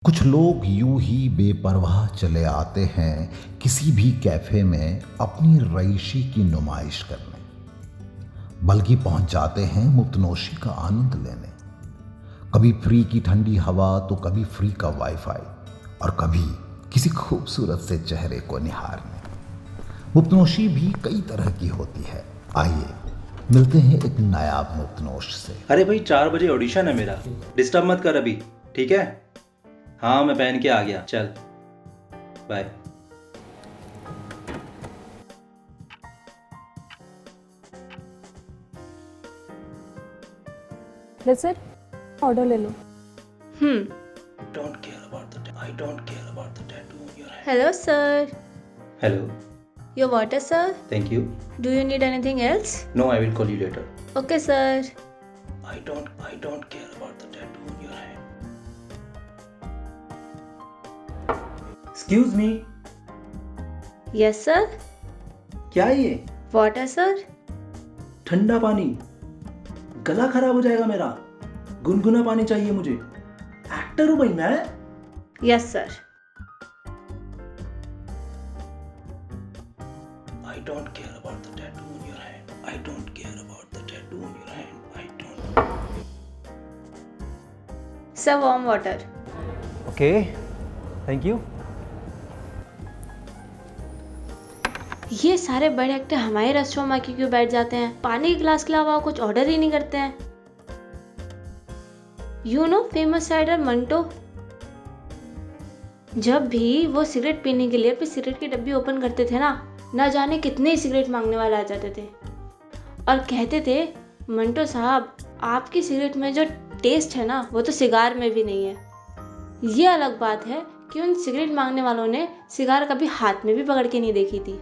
कुछ लोग यूं ही बेपरवाह चले आते हैं किसी भी कैफे में अपनी रईशी की नुमाइश करने, बल्कि पहुंच जाते हैं मुफ्तनोशी का आनंद लेने। कभी फ्री की ठंडी हवा तो कभी फ्री का वाईफाई और कभी किसी खूबसूरत से चेहरे को निहारने। मुफ्तनोशी भी कई तरह की होती है। आइए मिलते हैं एक नायाब मुफ्तनोश से। अरे भाई 4 बजे ऑडिशन है मेरा, डिस्टर्ब मत कर अभी, ठीक है? हाँ मैं पहन के आ गया, चल बाय। सर ऑर्डर ले लो। Don't care about the I don't care about the tattoo on your hand. Hello, sir. Hello, Your water, sir. thank you. Do you need anything else? No, I will call you later. Okay, sir. I don't care about the tattoo on your hand. Excuse me, Yes, sir. क्या है ये? Water, sir. ठंडा पानी, गला खराब हो जाएगा मेरा। गुनगुना पानी चाहिए मुझे। एक्टर हूँ भाई मैं। Yes, sir. I don't care about the tattoo on your hand. I don't care about the tattoo on your hand. I don't. Sir, warm water. Okay, thank you. ये सारे बड़े एक्टर हमारे रेस्टोरेंट में आके क्यों बैठ जाते हैं? पानी के गिलास के अलावा कुछ ऑर्डर ही नहीं करते हैं। You know famous writer Manto, जब भी वो सिगरेट पीने के लिए अपनी सिगरेट की डब्बी ओपन करते थे ना जाने कितने सिगरेट मांगने वाले आ जाते थे और कहते थे, मंटो साहब आपकी सिगरेट में जो टेस्ट है ना वो तो सिगार में भी नहीं है। ये अलग बात है कि उन सिगरेट मांगने वालों ने सिगार कभी हाथ में भी पकड़ के नहीं देखी थी।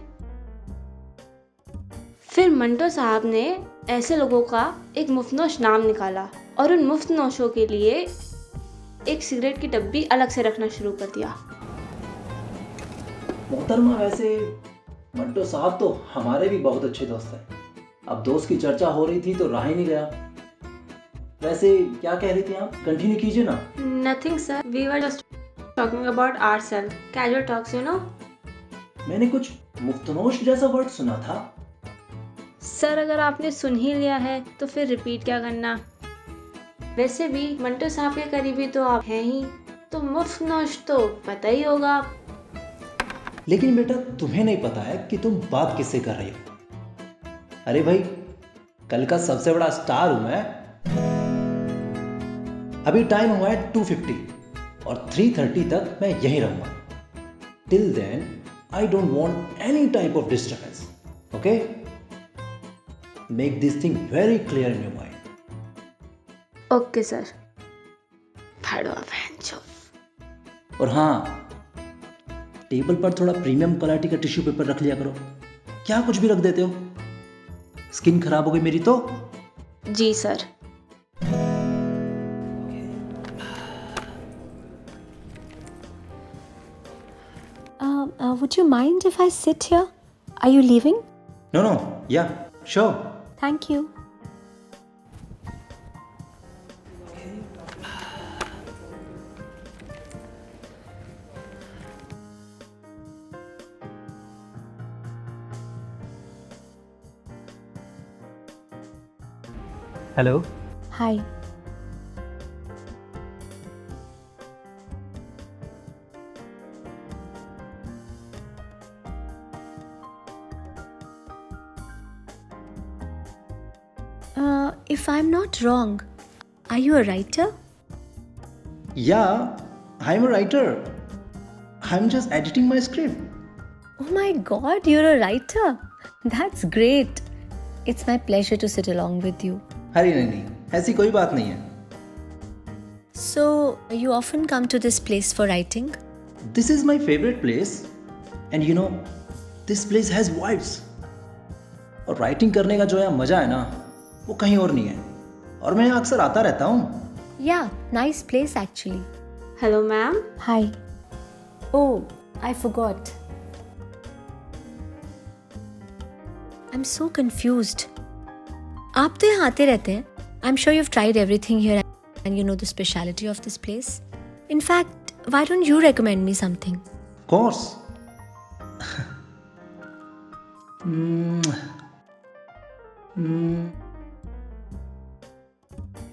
फिर मंटो साहब ने ऐसे लोगों का एक मुफ्तनोश नाम निकाला और उन मुफ्तनोशों के लिए एक सिगरेट की डब्बी अलग से रखना शुरू कर दिया। मोहतरमा, वैसे मंटो साहब तो हमारे भी बहुत अच्छे दोस्त हैं। अब दोस्त की चर्चा हो रही थी तो रहा ही नहीं गया। वैसे क्या कह रही थी आप? कंटिन्यू कीजिए ना। Nothing sir, we were just talking about ourself, casual talks you know. मैंने कुछ मुफ्तनोश जैसा वर्ड सुना था। सर अगर आपने सुन ही लिया है तो फिर रिपीट क्या करना। वैसे भी मंटो साहब के करीबी तो आप हैं ही, तो मुफ्तनोश तो पता ही होगा आप। लेकिन बेटा तुम्हें नहीं पता है कि तुम बात किससे कर रही हो। अरे भाई, कल का सबसे बड़ा स्टार हूं मैं। अभी टाइम हुआ है 2:50 और 3:30 तक मैं यहीं रहूंगा। Till then I don't want any type of disturbance. Okay, make this thing very clear in your mind. Okay sir. फाड़ो आप हैंचो। और हाँ, टेबल पर थोड़ा प्रीमियम क्वालिटी का टिश्यू पेपर रख लिया करो। क्या कुछ भी रख देते हो? स्किन खराब हो गई मेरी तो। जी sir. Would you mind if I sit here? Are you leaving? No, yeah, sure. Thank you. Hello. Hi. If I'm not wrong, are you a writer? Yeah, I'm a writer. I'm just editing my script. Oh my god, you're a writer. That's great. It's my pleasure to sit along with you. अरे नहीं, ऐसी कोई बात नहीं है। So, you often come to this place for writing? This is my favorite place, and you know, this place has vibes. और writing करने का जो है मजा है ना, वो कहीं और नहीं है। और मैं यहाँ अक्सर आता रहता हूँ। Yeah, nice place actually. Hello ma'am. Hi. Oh, I forgot. I'm so confused. आप तो यहाँ आते रहते हैं. I'm sure you've tried everything here and you know the speciality of this place. In fact, why don't you recommend me something? Of course.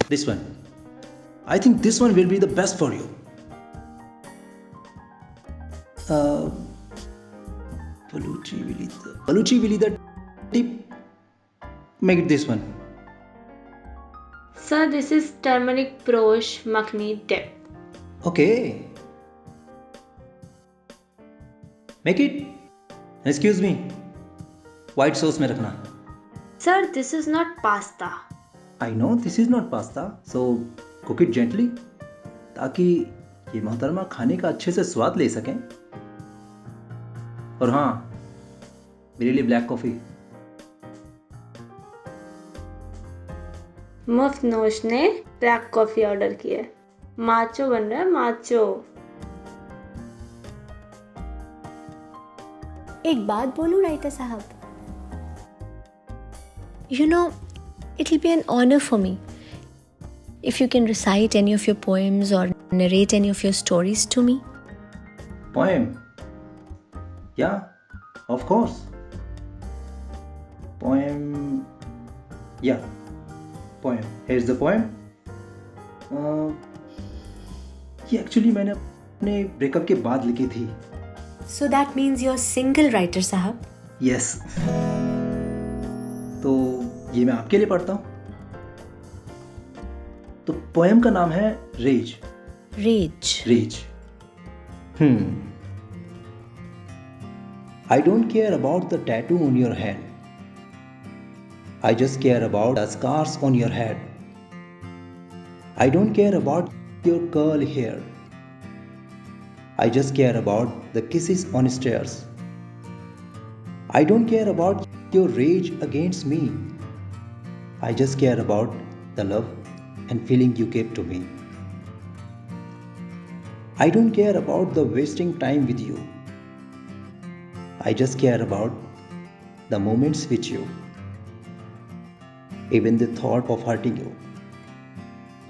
This one. I think this one will be the best for you. Baluchi Willy the tip. Make it this one. Sir, this is turmeric brosh makhni dip. Okay. Make it. Excuse me. White sauce में रखना. Sir, this is not pasta. I know this is not pasta, so cook it gently, ताकि ये मोहतरमा खाने का अच्छे से स्वाद ले सकें. और हाँ, मेरे लिए ब्लैक कॉफी. मुफ्त नोश ने ब्लैक कॉफी ऑर्डर की है. माचो बन रहा है, माचो. एक बात बोलूं राइटर साहब, you know, it'll be an honor for me if you can recite any of your poems or narrate any of your stories to me. Poem? Yeah, of course. Poem. Yeah, poem. Here's the poem. ये actually मैंने अपने breakup के बाद लिखी थी. So that means you're single, writer साहब. Yes. तो ये मैं आपके लिए पढ़ता हूँ. तो पोएम का नाम है raise. Rage. I don't care about the tattoo on your hand. I just care about the scars on your head. I don't care about your curly hair. I just care about the kisses on stairs. I don't care about your rage against me. I just care about the love and feeling you gave to me. I don't care about the wasting time with you. I just care about the moments with you. Even the thought of hurting you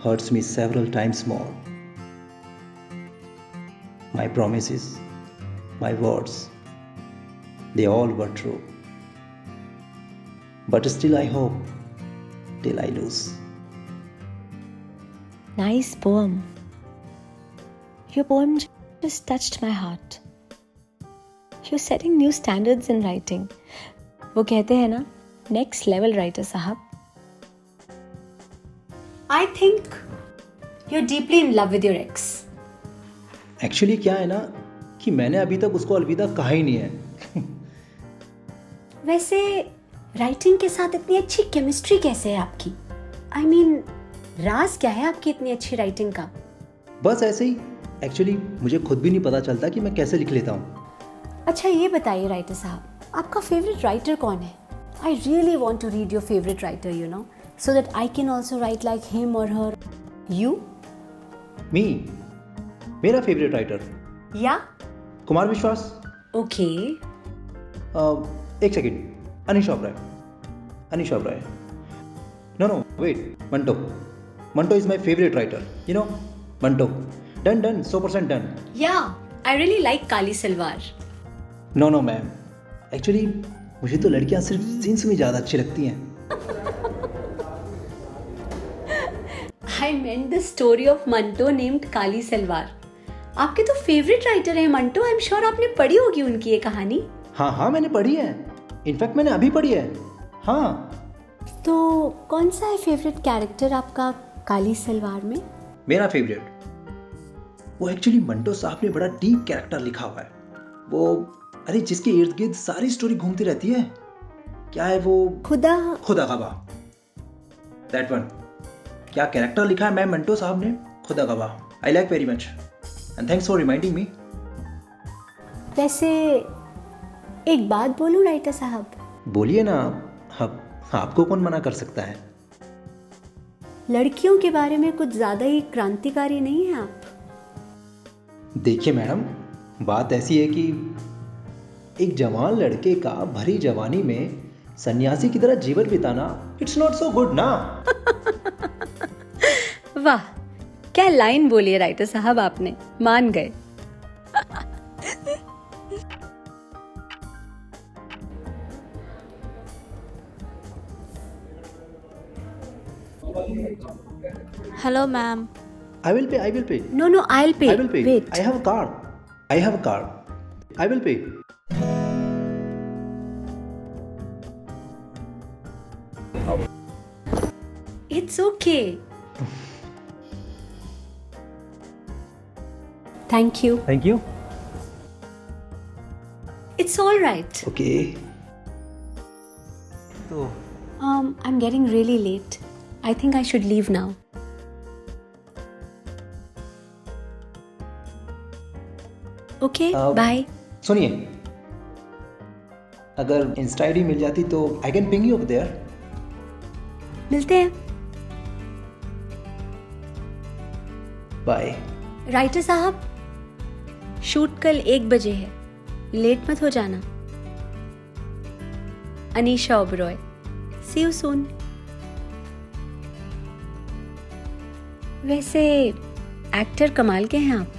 hurts me several times more. My promises, my words, they all were true. But still I hope till I lose. Nice poem. Your poem just touched my heart. You're setting new standards in writing. वो कहते हैं ना, next level writer साहब. I think you're deeply in love with your ex. Actually क्या है ना कि मैंने अभी तक उसको अलविदा कहा ही नहीं है. वैसे राइटिंग के साथ इतनी अच्छी केमिस्ट्री कैसे है आपकी? I mean, राज क्या है आपकी इतनी अच्छी राइटिंग का? बस ऐसे ही. एक्चुअली मुझे खुद भी नहीं पता चलता कि मैं कैसे लिख लेता हूँ. अच्छा ये बताइए राइटर साहब, आपका फेवरेट राइटर कौन है? I really want to read your favorite writer, you know, so that I can also write like him or her. You? मी, मेरा favourite writer Yeah? Kumar Vishwas. Okay. एक second. Anish Oberoi. No wait. Manto is my favourite writer. You know Manto. Done 100% done. Yeah, I really like Kali Salwar. No ma'am, actually मुझे तो लड़कियां सिर्फ jeans में ज़्यादा अच्छी लगती हैं. I meant the story of Manto named काली सलवार. आपके तो फेवरेट राइटर हैं मंटो. आई एम श्योर आपने पढ़ी होगी उनकी ये कहानी. हाँ मैंने पढ़ी है. इनफैक्ट मैंने अभी पढ़ी है. हाँ. तो कौन सा है फेवरेट कैरेक्टर आपका काली सलवार में? मेरा फेवरेट वो एक्चुअली मंटो साहब ने बड़ा डीप कैरेक्टर लिखा हुआ है. वो अरे जिसके इर्द गिर्द सारी स्टोरी घूमती रहती है. क्या है वो? खुदा गवाह. That one. क्या कैरेक्टर लिखा है मैम मंटो साहब ने? खुदा गवाह. I like very much and thanks for reminding me. वैसे एक बात बोलूं राइटर साहब? बोलिए ना. अब आपको कौन मना कर सकता है? लड़कियों के बारे में कुछ ज्यादा ही क्रांतिकारी नहीं है आप? देखिए मैडम, बात ऐसी है कि एक जवान लड़के का भरी जवानी में सन्यासी की तरह जीवन बिताना इट्स नॉट सो गुड ना. वाह, क्या लाइन बोली है राइटर साहब, आपने मान गए। Hello ma'am. I will pay. I will pay. No no, I'll pay. I will pay. Wait. I have a card. I have a card. I will pay. It's okay. Thank you. Thank you. It's all right. Okay. तो I'm getting really late. I think I should leave now. Okay, bye. सुनिए, अगर Insta ID मिल जाती तो I can ping you up there. मिलते हैं। Bye. Writer साहब, shoot कल 1 बजे है, लेट मत हो जाना। अनीशा ओबरॉय। सी यू सून। वैसे एक्टर कमाल के हैं आप।